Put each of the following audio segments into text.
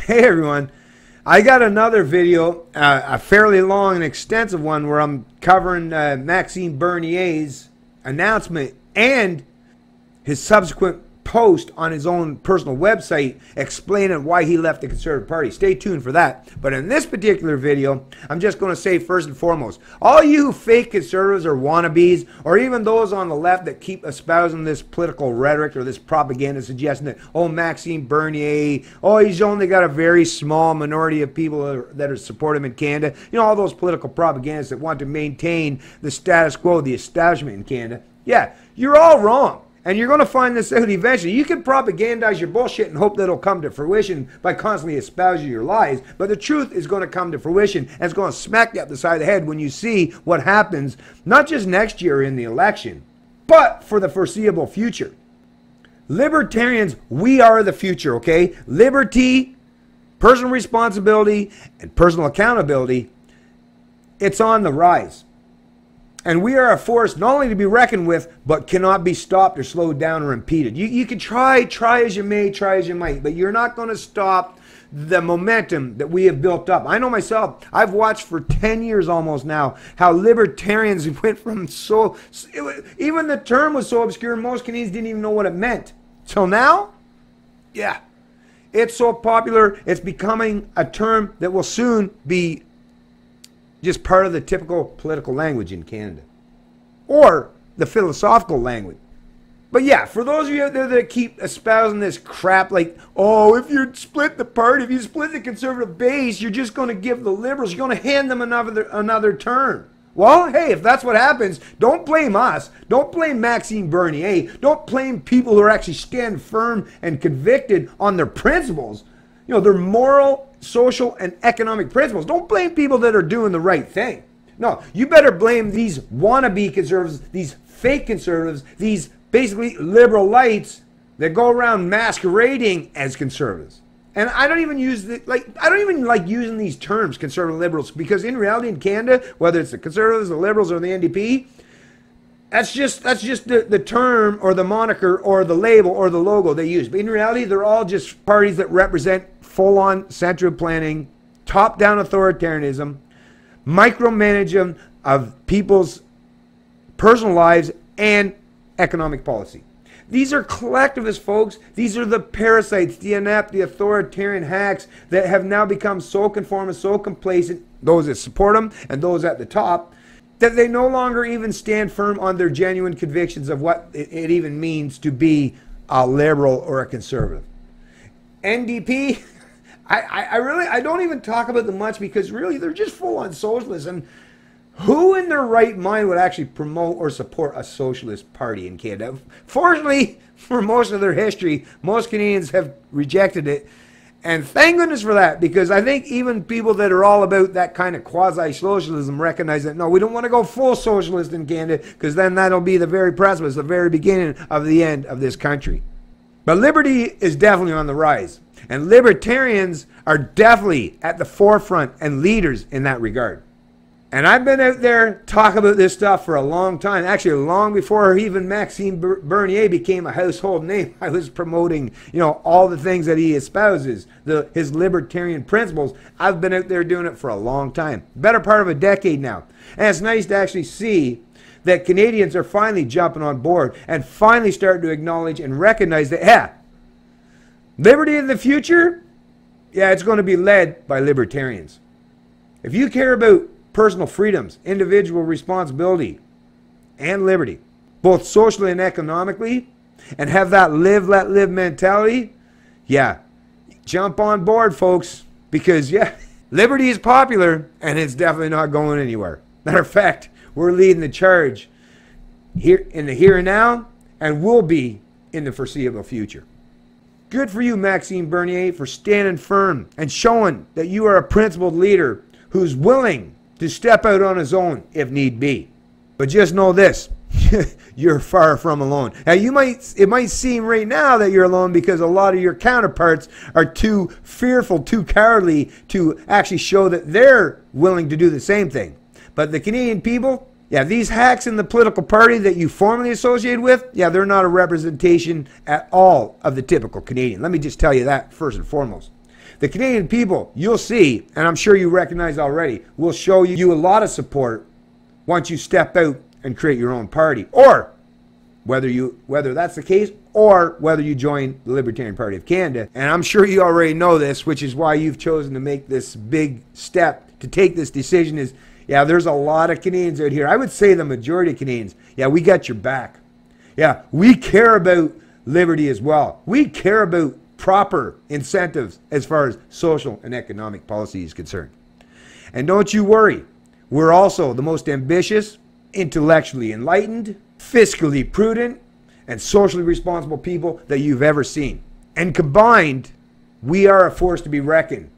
Hey everyone, I got another video, a fairly long and extensive one where I'm covering Maxime Bernier's announcement and his subsequent post on his own personal website explaining why he left the Conservative Party. Stay tuned for that. But in this particular video, I'm just going to say first and foremost, all you fake conservatives or wannabes, or even those on the left that keep espousing this political rhetoric or this propaganda suggesting that, oh, Maxime Bernier, oh, he's only got a very small minority of people that support him in Canada. You know, all those political propagandists that want to maintain the status quo, the establishment in Canada. Yeah, you're all wrong. And you're going to find this out eventually. You can propagandize your bullshit and hope that it'll come to fruition by constantly espousing your lies. But the truth is going to come to fruition, and it's going to smack you up the side of the head when you see what happens, not just next year in the election, but for the foreseeable future. Libertarians, we are the future, okay? Liberty, personal responsibility, and personal accountability, it's on the rise. And we are a force not only to be reckoned with, but cannot be stopped or slowed down or impeded. You can try as you may, try as you might, but you're not going to stop the momentum that we have built up. I know myself, I've watched for 10 years almost now how libertarians went from even the term was so obscure, most Canadians didn't even know what it meant. Till now, yeah, it's so popular, it's becoming a term that will soon be just part of the typical political language in Canada, or the philosophical language. But yeah, for those of you out there that keep espousing this crap like, oh, if you split the party, if you split the Conservative base, you're just going to give the Liberals, you're going to hand them another term. Well, hey, if that's what happens, don't blame us. Don't blame Maxime Bernier. Don't blame people who are actually stand firm and convicted on their principles. You know, their moral, social, and economic principles. Don't blame people that are doing the right thing. No, you better blame these wannabe conservatives, these fake conservatives, these basically liberal lights that go around masquerading as conservatives. And I don't even like using these terms, conservative liberals, because in reality in Canada, whether it's the Conservatives, the Liberals, or the NDP, that's just the term or the moniker or the label or the logo they use. But in reality, they're all just parties that represent full-on central planning, top-down authoritarianism, micromanagement of people's personal lives, and economic policy. These are collectivists, folks. These are the parasites, the inept, the authoritarian hacks that have now become so conformist, so complacent, those that support them and those at the top, that they no longer even stand firm on their genuine convictions of what it even means to be a liberal or a conservative. NDP, I don't even talk about them much because really they're just full on socialists. And who in their right mind would actually promote or support a socialist party in Canada? Fortunately, for most of their history, most Canadians have rejected it. And thank goodness for that, because I think even people that are all about that kind of quasi-socialism recognize that, no, we don't want to go full socialist in Canada, because then that'll be the very precipice, the very beginning of the end of this country. But liberty is definitely on the rise. And libertarians are definitely at the forefront and leaders in that regard. And I've been out there talking about this stuff for a long time. Actually, long before even Maxime Bernier became a household name, I was promoting, you know, all the things that he espouses, his libertarian principles. I've been out there doing it for a long time, better part of a decade now. And it's nice to actually see that Canadians are finally jumping on board and finally starting to acknowledge and recognize that, yeah, liberty in the future, yeah, it's going to be led by libertarians. If you care about personal freedoms, individual responsibility, and liberty, both socially and economically, and have that live, let live mentality, yeah, jump on board, folks, because, yeah, liberty is popular, and it's definitely not going anywhere. Matter of fact, we're leading the charge here in the here and now, and will be in the foreseeable future. Good for you, Maxime Bernier, for standing firm and showing that you are a principled leader who's willing to step out on his own if need be. But just know this, you're far from alone. Now it might seem right now that you're alone because a lot of your counterparts are too fearful, too cowardly to actually show that they're willing to do the same thing. But the Canadian people, yeah, these hacks in the political party that you formerly associated with, yeah, they're not a representation at all of the typical Canadian. Let me just tell you that first and foremost. The Canadian people, you'll see, and I'm sure you recognize already, will show you a lot of support once you step out and create your own party. Or whether that's the case, or whether you join the Libertarian Party of Canada. And I'm sure you already know this, which is why you've chosen to make this big step to take this decision is, yeah, there's a lot of Canadians out here. I would say the majority of Canadians, yeah, we got your back. Yeah, we care about liberty as well. We care about proper incentives as far as social and economic policy is concerned. And don't you worry, we're also the most ambitious, intellectually enlightened, fiscally prudent, and socially responsible people that you've ever seen. And combined, we are a force to be reckoned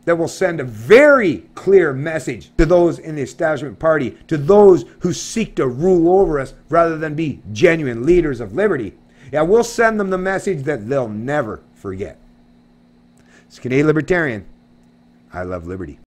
that will send a very clear message to those in the establishment party, to those who seek to rule over us rather than be genuine leaders of liberty. Yeah, we'll send them the message that they'll never forget. It's Canadian Libertarian. I love liberty.